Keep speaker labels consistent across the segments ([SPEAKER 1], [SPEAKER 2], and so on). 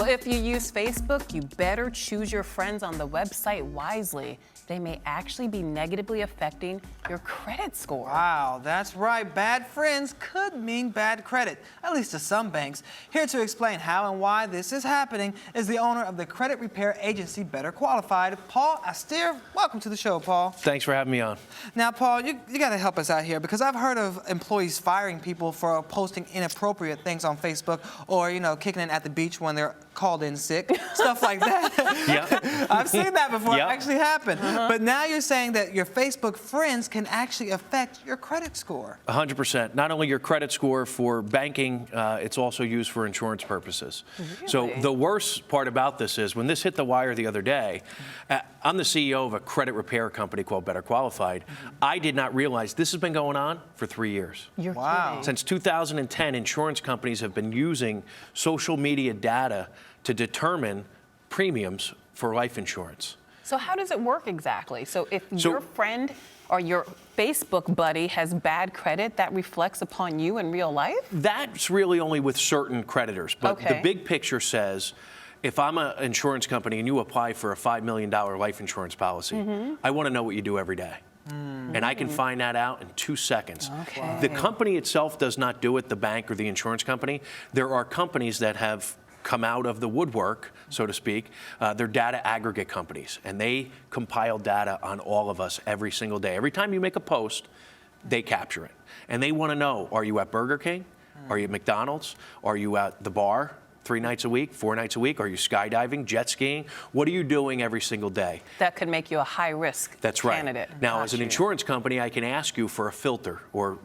[SPEAKER 1] Well, if you use Facebook, you better choose your friends on the website wisely. They may actually be negatively affecting your credit score.
[SPEAKER 2] Wow, that's right. Bad friends could mean bad credit, at least to some banks. Here to explain how and why this is happening is the owner of the credit repair agency Better Qualified, Paul Astier. Welcome to the show, Paul.
[SPEAKER 3] Thanks for having me on.
[SPEAKER 2] Now, Paul, you got to help us out here because I've heard of employees firing people for posting inappropriate things on Facebook or, kicking in at the beach when they're called in sick, stuff like that.
[SPEAKER 3] Yeah.
[SPEAKER 2] I've seen that before.
[SPEAKER 3] Yep.
[SPEAKER 2] It actually happened. But now you're saying that your Facebook friends can actually affect your credit score.
[SPEAKER 3] 100%. Not only your credit score for banking, it's also used for insurance purposes.
[SPEAKER 1] Really?
[SPEAKER 3] So the worst part about this is when this hit the wire the other day, I'm the CEO of a credit repair company called Better Qualified. I did not realize this has been going on for 3 years.
[SPEAKER 1] You're
[SPEAKER 2] Wow.
[SPEAKER 1] kidding.
[SPEAKER 3] Since 2010, insurance companies have been using social media data to determine premiums for life insurance.
[SPEAKER 1] So how does it work exactly? So if your friend or your Facebook buddy has bad credit, that reflects upon you in real life?
[SPEAKER 3] That's really only with certain creditors. But
[SPEAKER 1] Okay.
[SPEAKER 3] the big picture says, if I'm an insurance company and you apply for a $5 million life insurance policy, I want to know what you do every day. And I can find that out in 2 seconds.
[SPEAKER 1] Okay.
[SPEAKER 3] The company itself does not do it, the bank or the insurance company. There are companies that have come out of the woodwork, so to speak. They're data aggregate companies, and they compile data on all of us every single day. Every time you make a post, they capture it. And they want to know, are you at Burger King? Are you at McDonald's? Are you at the bar 3 nights a week, 4 nights a week? Are you skydiving, jet skiing? What are you doing every single day?
[SPEAKER 1] That could make you a high-risk
[SPEAKER 3] That's right.
[SPEAKER 1] candidate.
[SPEAKER 3] Now, as an
[SPEAKER 1] Gotcha.
[SPEAKER 3] insurance company, I can ask you for a filter or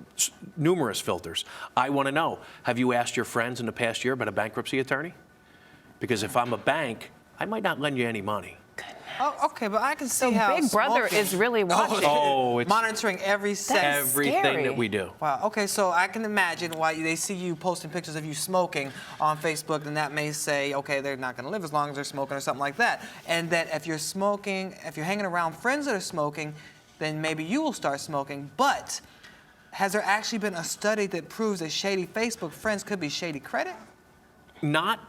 [SPEAKER 3] numerous filters. I want to know, have you asked your friends in the past year about a bankruptcy attorney? Because if I'm a bank, I might not lend you any money.
[SPEAKER 2] Oh, okay, but I can see
[SPEAKER 1] So
[SPEAKER 2] how
[SPEAKER 1] Big Brother
[SPEAKER 2] smoking-
[SPEAKER 1] is really watching.
[SPEAKER 3] Oh, it's
[SPEAKER 2] monitoring every second.
[SPEAKER 3] everything
[SPEAKER 1] scary.
[SPEAKER 3] that we do.
[SPEAKER 2] Wow. Okay, so I can imagine why they see you posting pictures of you smoking on Facebook, and that may say, okay, they're not going to live as long as they're smoking or something like that. And that if you're smoking, if you're hanging around friends that are smoking, then maybe you will start smoking. But has there actually been a study that proves that shady Facebook friends could be shady credit?
[SPEAKER 3] Not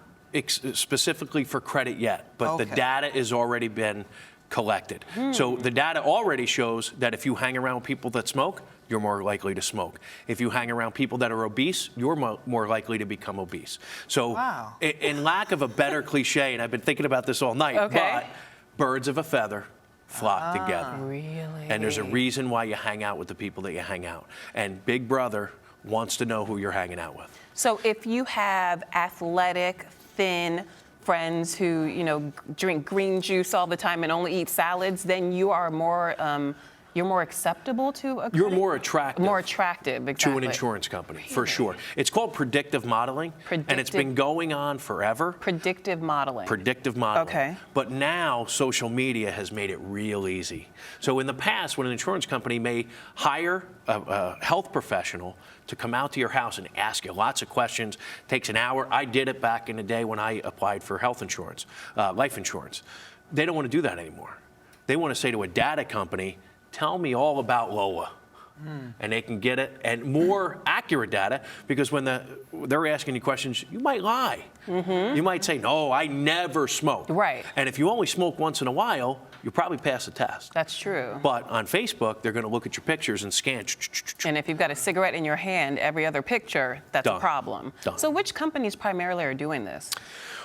[SPEAKER 3] specifically for credit yet, but the
[SPEAKER 2] Okay.
[SPEAKER 3] data has already been collected. So the data already shows that if you hang around people that smoke, you're more likely to smoke. If you hang around people that are obese, you're more likely to become obese. So
[SPEAKER 2] Wow.
[SPEAKER 3] in lack of a better cliche, and I've been thinking about this all night,
[SPEAKER 1] Okay.
[SPEAKER 3] but birds of a feather flock together.
[SPEAKER 1] Really?
[SPEAKER 3] And there's a reason why you hang out with the people that you hang out. And Big Brother wants to know who you're hanging out with.
[SPEAKER 1] So if you have athletic, thin friends who, drink green juice all the time and only eat salads, then you are more, you're more acceptable to a
[SPEAKER 3] You're
[SPEAKER 1] credit?
[SPEAKER 3] more attractive.
[SPEAKER 1] More attractive, exactly.
[SPEAKER 3] To an insurance company, for sure. It's called predictive modeling, and it's been going on forever.
[SPEAKER 1] Predictive modeling.
[SPEAKER 3] Predictive modeling.
[SPEAKER 1] Okay.
[SPEAKER 3] But now social media has made it real easy. So in the past, when an insurance company may hire a health professional to come out to your house and ask you lots of questions, takes an hour. I did it back in the day when I applied for health insurance, life insurance. They don't want to do that anymore. They want to say to a data company, tell me all about Lola. And they can get it, and more accurate data, because when they're asking you questions, you might lie. You might say, no, I never smoked.
[SPEAKER 1] Right.
[SPEAKER 3] And if you only smoke once in a while, you'll probably pass the test.
[SPEAKER 1] That's true.
[SPEAKER 3] But on Facebook, they're going to look at your pictures and scan.
[SPEAKER 1] And if you've got a cigarette in your hand, every other picture, that's a
[SPEAKER 3] Done.
[SPEAKER 1] problem.
[SPEAKER 3] Done.
[SPEAKER 1] So which companies primarily are doing this?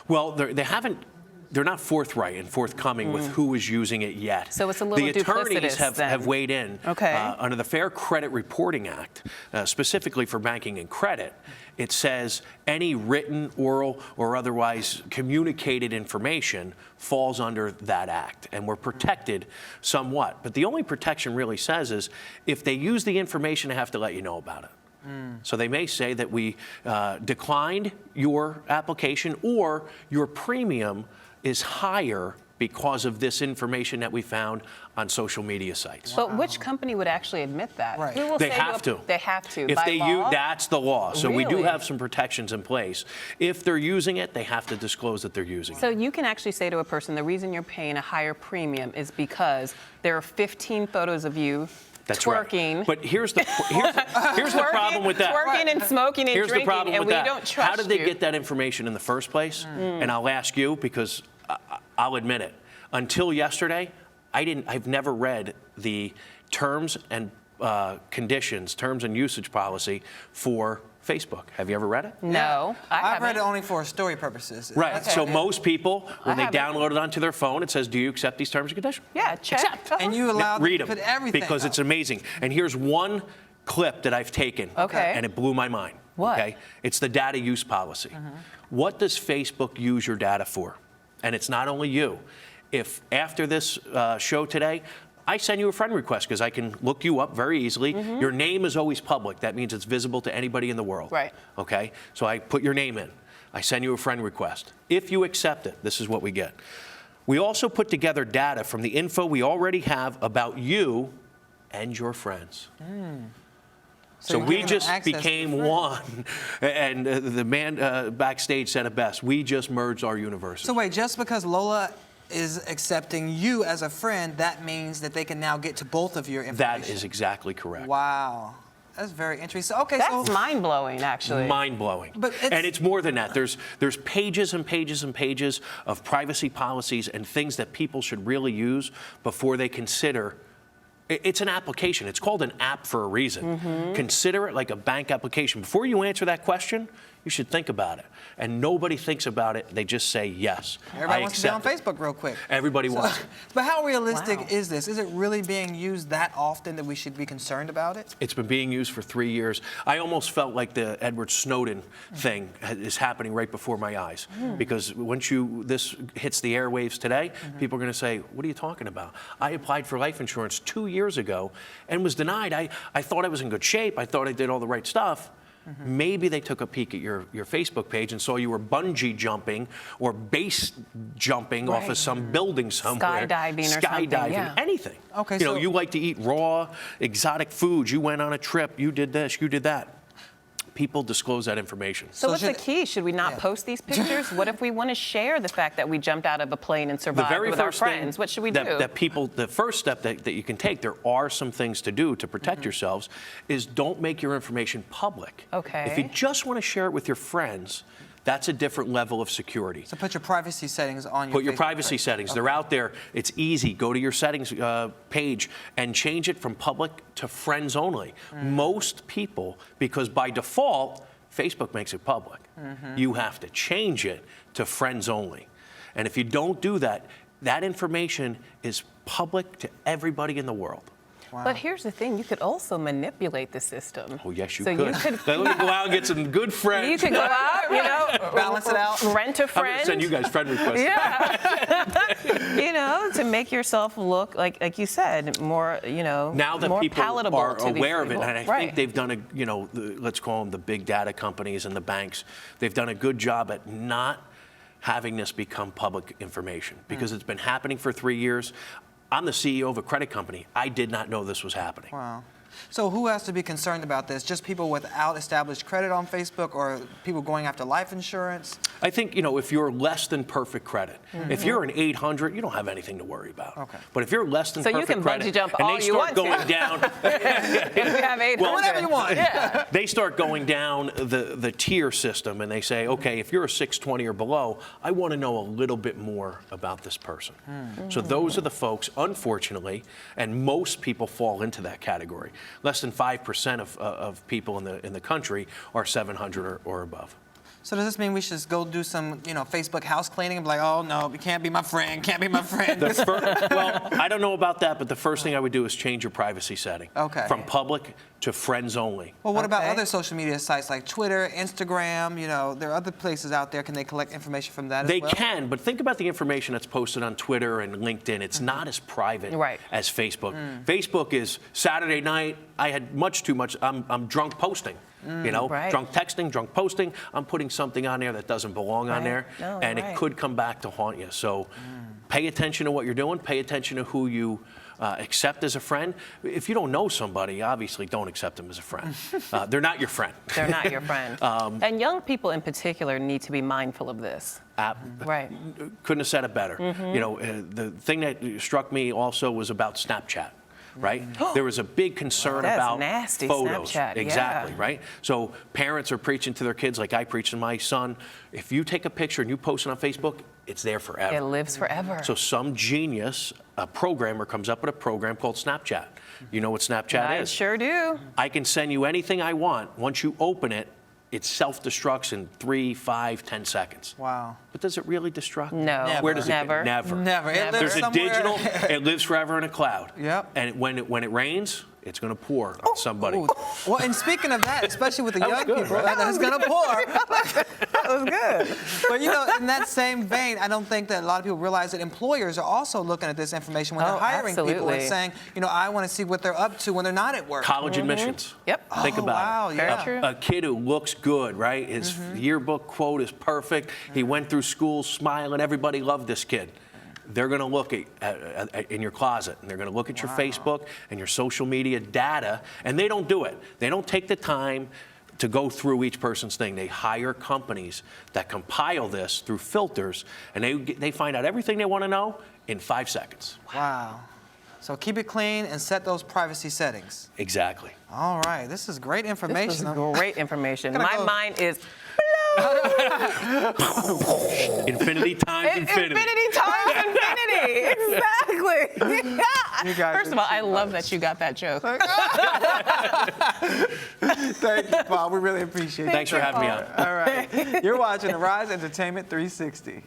[SPEAKER 3] Well, they're not forthright and forthcoming with who is using it yet.
[SPEAKER 1] So it's a little
[SPEAKER 3] The attorneys
[SPEAKER 1] duplicitous then.
[SPEAKER 3] have weighed in.
[SPEAKER 1] Okay.
[SPEAKER 3] Under the Fair Credit Reporting Act, specifically for banking and credit, it says any written, oral, or otherwise communicated information falls under that act, and we're protected somewhat. But the only protection really says is if they use the information, they have to let you know about it. So they may say that we declined your application, or your premium is higher because of this information that we found on social media sites.
[SPEAKER 1] But which company would actually admit that?
[SPEAKER 2] Right.
[SPEAKER 1] Who will
[SPEAKER 3] They
[SPEAKER 1] say
[SPEAKER 3] have to.
[SPEAKER 1] They have to.
[SPEAKER 3] If
[SPEAKER 1] by
[SPEAKER 3] they
[SPEAKER 1] law?
[SPEAKER 3] that's the law. So we do
[SPEAKER 1] Really?
[SPEAKER 3] have some protections in place. If they're using it, they have to disclose that they're using
[SPEAKER 1] So
[SPEAKER 3] it.
[SPEAKER 1] you can actually say to a person, the reason you're paying a higher premium is because there are 15 photos of you
[SPEAKER 3] That's
[SPEAKER 1] twerking.
[SPEAKER 3] Right. But here's the problem with that.
[SPEAKER 1] Twerking and smoking and
[SPEAKER 3] Here's
[SPEAKER 1] drinking,
[SPEAKER 3] the problem
[SPEAKER 1] and
[SPEAKER 3] with
[SPEAKER 1] we
[SPEAKER 3] that.
[SPEAKER 1] don't trust
[SPEAKER 3] How did they
[SPEAKER 1] you.
[SPEAKER 3] get that information in the first place? And I'll ask you because I'll admit it. Until yesterday, I've never read the terms and conditions, terms and usage policy for Facebook. Have you ever read it?
[SPEAKER 1] No,
[SPEAKER 2] I've read it only for story purposes.
[SPEAKER 3] Right.
[SPEAKER 1] Okay.
[SPEAKER 3] So most people, when they
[SPEAKER 1] haven't.
[SPEAKER 3] download it onto their phone, it says, "Do you accept these terms and conditions?"
[SPEAKER 1] Yeah, check.
[SPEAKER 3] Accept.
[SPEAKER 2] And you allow them
[SPEAKER 3] Read
[SPEAKER 2] to
[SPEAKER 3] them
[SPEAKER 2] put everything
[SPEAKER 3] because
[SPEAKER 2] out.
[SPEAKER 3] it's amazing. And here's one clip that I've taken,
[SPEAKER 1] Okay.
[SPEAKER 3] and it blew my mind.
[SPEAKER 1] What?
[SPEAKER 3] Okay, it's the data use policy. What does Facebook use your data for? And it's not only you. If after this show today, I send you a friend request because I can look you up very easily. Your name is always public. That means it's visible to anybody in the world.
[SPEAKER 1] Right.
[SPEAKER 3] Okay, so I put your name in. I send you a friend request. If you accept it, this is what we get. We also put together data from the info we already have about you and your friends. So
[SPEAKER 2] you're
[SPEAKER 3] we
[SPEAKER 2] giving
[SPEAKER 3] just
[SPEAKER 2] them access to
[SPEAKER 3] became
[SPEAKER 2] friends.
[SPEAKER 3] one. And the man backstage said it best. We just merged our universes.
[SPEAKER 2] So wait, just because Lola is accepting you as a friend, that means that they can now get to both of your information.
[SPEAKER 3] That is exactly correct.
[SPEAKER 2] Wow. That's very interesting. Okay,
[SPEAKER 1] That's
[SPEAKER 2] so
[SPEAKER 1] mind-blowing, actually.
[SPEAKER 3] Mind-blowing.
[SPEAKER 2] But
[SPEAKER 3] and it's more than that. There's pages and pages and pages of privacy policies and things that people should really use before they consider. It's an application. It's called an app for a reason. Consider it like a bank application. Before you answer that question, you should think about it. And nobody thinks about it. They just say yes.
[SPEAKER 2] everybody
[SPEAKER 3] I
[SPEAKER 2] wants to be on
[SPEAKER 3] accept it.
[SPEAKER 2] Facebook real quick.
[SPEAKER 3] Everybody wants it.
[SPEAKER 2] But how realistic
[SPEAKER 1] Wow.
[SPEAKER 2] is this? Is it really being used that often that we should be concerned about it?
[SPEAKER 3] It's been being used for 3 years. I almost felt like the Edward Snowden thing is happening right before my eyes. Because once this hits the airwaves today, people are going to say, what are you talking about? I applied for life insurance 2 years ago and was denied. I thought I was in good shape. I thought I did all the right stuff. Maybe they took a peek at your Facebook page and saw you were bungee jumping or base jumping off of
[SPEAKER 1] Right.
[SPEAKER 3] some building somewhere.
[SPEAKER 1] Skydiving or something, yeah.
[SPEAKER 3] Anything.
[SPEAKER 2] Okay,
[SPEAKER 3] You know,
[SPEAKER 2] so-
[SPEAKER 3] you like to eat raw, exotic foods. You went on a trip. You did this. You did that. People disclose that information.
[SPEAKER 1] So what's the
[SPEAKER 2] should-
[SPEAKER 1] key? Should we not
[SPEAKER 2] Yeah.
[SPEAKER 1] post these pictures? What if we want to share the fact that we jumped out of a plane and
[SPEAKER 3] The
[SPEAKER 1] survived
[SPEAKER 3] very
[SPEAKER 1] with our
[SPEAKER 3] first thing
[SPEAKER 1] friends? What should we do?
[SPEAKER 3] the first step that you can take, there are some things to do to protect yourselves, is don't make your information public.
[SPEAKER 1] Okay.
[SPEAKER 3] If you just want to share it with your friends, that's a different level of security.
[SPEAKER 2] So put your privacy settings on your
[SPEAKER 3] Put your
[SPEAKER 2] Facebook
[SPEAKER 3] privacy
[SPEAKER 2] page.
[SPEAKER 3] settings. They're out there. It's easy. Go to your settings page and change it from public to friends only. Most people, because by default, Facebook makes it public. You have to change it to friends only. And if you don't do that, that information is public to everybody in the world.
[SPEAKER 2] Wow.
[SPEAKER 1] But here's the thing, you could also manipulate the system.
[SPEAKER 3] Oh, yes, you
[SPEAKER 1] So
[SPEAKER 3] could.
[SPEAKER 1] you could
[SPEAKER 3] Let me go out and get some good friends.
[SPEAKER 1] You could go out, you know,
[SPEAKER 2] Balance it out.
[SPEAKER 1] rent a
[SPEAKER 3] I'm going
[SPEAKER 1] friend.
[SPEAKER 3] to send you guys friend requests.
[SPEAKER 1] Yeah. You know, to make yourself look like you said, more, you know,
[SPEAKER 3] Now that
[SPEAKER 1] more
[SPEAKER 3] people
[SPEAKER 1] palatable
[SPEAKER 3] are
[SPEAKER 1] to these
[SPEAKER 3] aware of it,
[SPEAKER 1] people.
[SPEAKER 3] and I
[SPEAKER 1] Right.
[SPEAKER 3] think they've done let's call them the big data companies and the banks, they've done a good job at not having this become public information because it's been happening for 3 years. I'm the CEO of a credit company. I did not know this was happening.
[SPEAKER 2] Wow. So who has to be concerned about this? Just people without established credit on Facebook or people going after life insurance?
[SPEAKER 3] I think, if you're less than perfect credit, if you're an 800, you don't have anything to worry about.
[SPEAKER 2] Okay.
[SPEAKER 3] But if you're less than
[SPEAKER 1] So you
[SPEAKER 3] perfect
[SPEAKER 1] can
[SPEAKER 3] credit,
[SPEAKER 1] bungee jump
[SPEAKER 3] and
[SPEAKER 1] all
[SPEAKER 3] they
[SPEAKER 1] you
[SPEAKER 3] start
[SPEAKER 1] want to.
[SPEAKER 3] going down,
[SPEAKER 1] If we have 800.
[SPEAKER 2] Whatever you want.
[SPEAKER 1] Yeah.
[SPEAKER 3] they start going down the tier system and they say, okay, if you're a 620 or below, I want to know a little bit more about this person. So those are the folks, unfortunately, and most people fall into that category. Less than 5% of people in the country are 700 or above.
[SPEAKER 2] So does this mean we should just go do some, Facebook house cleaning and be like, oh no, you can't be my friend, can't be my friend?
[SPEAKER 3] Well, I don't know about that, but the first thing I would do is change your privacy setting.
[SPEAKER 2] Okay.
[SPEAKER 3] From public to friends only.
[SPEAKER 2] Well, what about
[SPEAKER 1] Okay.
[SPEAKER 2] other social media sites like Twitter, Instagram? There are other places out there. Can they collect information from that
[SPEAKER 3] They
[SPEAKER 2] as well?
[SPEAKER 3] can, but think about the information that's posted on Twitter and LinkedIn. It's not as private
[SPEAKER 1] Right.
[SPEAKER 3] as Facebook. Facebook is Saturday night, I had much too much, I'm drunk posting.
[SPEAKER 1] Right.
[SPEAKER 3] Drunk texting, drunk posting. I'm putting something on there that doesn't belong on
[SPEAKER 1] Right.
[SPEAKER 3] there,
[SPEAKER 1] No,
[SPEAKER 3] and
[SPEAKER 1] right.
[SPEAKER 3] it could come back to haunt you. So pay attention to what you're doing, pay attention to who you accept as a friend. If you don't know somebody, obviously don't accept them as a friend. They're not your friend.
[SPEAKER 1] They're not your friend. And young people in particular need to be mindful of this. Right.
[SPEAKER 3] Couldn't have said it better. The thing that struck me also was about Snapchat. right? There was a big concern
[SPEAKER 1] That's
[SPEAKER 3] about
[SPEAKER 1] nasty,
[SPEAKER 3] photos.
[SPEAKER 1] Snapchat,
[SPEAKER 3] Exactly,
[SPEAKER 1] yeah.
[SPEAKER 3] right? So parents are preaching to their kids like I preach to my son. If you take a picture and you post it on Facebook, it's there forever.
[SPEAKER 1] It lives forever.
[SPEAKER 3] So some genius, a programmer, comes up with a program called Snapchat. You know what Snapchat
[SPEAKER 1] I
[SPEAKER 3] is?
[SPEAKER 1] sure do.
[SPEAKER 3] I can send you anything I want. Once you open it, it self-destructs in 3, 5, 10 seconds.
[SPEAKER 2] Wow.
[SPEAKER 3] But does it really destruct?
[SPEAKER 1] No,
[SPEAKER 2] Never.
[SPEAKER 3] Where does
[SPEAKER 1] never.
[SPEAKER 3] it? Never.
[SPEAKER 2] Never. It lives
[SPEAKER 3] There's a
[SPEAKER 2] somewhere.
[SPEAKER 3] digital. It lives forever in a cloud.
[SPEAKER 2] Yep.
[SPEAKER 3] And when it rains, it's going to pour on somebody.
[SPEAKER 2] Ooh. Well, and speaking of that, especially with the
[SPEAKER 3] That was
[SPEAKER 2] young
[SPEAKER 3] good,
[SPEAKER 2] people,
[SPEAKER 3] right?
[SPEAKER 2] it's going to pour.
[SPEAKER 1] That was good.
[SPEAKER 2] But you know, in that same vein, I don't think that a lot of people realize that employers are also looking at this information when they're
[SPEAKER 1] Oh,
[SPEAKER 2] hiring people and
[SPEAKER 1] absolutely.
[SPEAKER 2] saying, you know, I want to see what they're up to when they're not at work.
[SPEAKER 3] College admissions.
[SPEAKER 1] Yep.
[SPEAKER 3] Think
[SPEAKER 2] Oh,
[SPEAKER 3] about
[SPEAKER 2] wow,
[SPEAKER 3] it.
[SPEAKER 2] yeah.
[SPEAKER 1] Very true.
[SPEAKER 3] A kid who looks good, right? His yearbook quote is perfect. He went through school smiling. Everybody loved this kid. They're going to look at in your closet, and they're going to look at your Facebook and your social media data, and they don't do it. They don't take the time to go through each person's thing. They hire companies that compile this through filters, and they find out everything they want to know in 5 seconds.
[SPEAKER 2] Wow. So keep it clean and set those privacy settings.
[SPEAKER 3] Exactly.
[SPEAKER 2] All right, this is great information.
[SPEAKER 1] This was great information.
[SPEAKER 2] Gonna
[SPEAKER 1] My
[SPEAKER 2] go-
[SPEAKER 1] mind is
[SPEAKER 3] Infinity times infinity.
[SPEAKER 1] infinity times infinity. Exactly.
[SPEAKER 2] You guys
[SPEAKER 1] First of all, I love that you got that joke.
[SPEAKER 2] Thank you, Paul. We really appreciate it.
[SPEAKER 3] Thanks for having me on.
[SPEAKER 2] All right. You're watching the Rise Entertainment 360.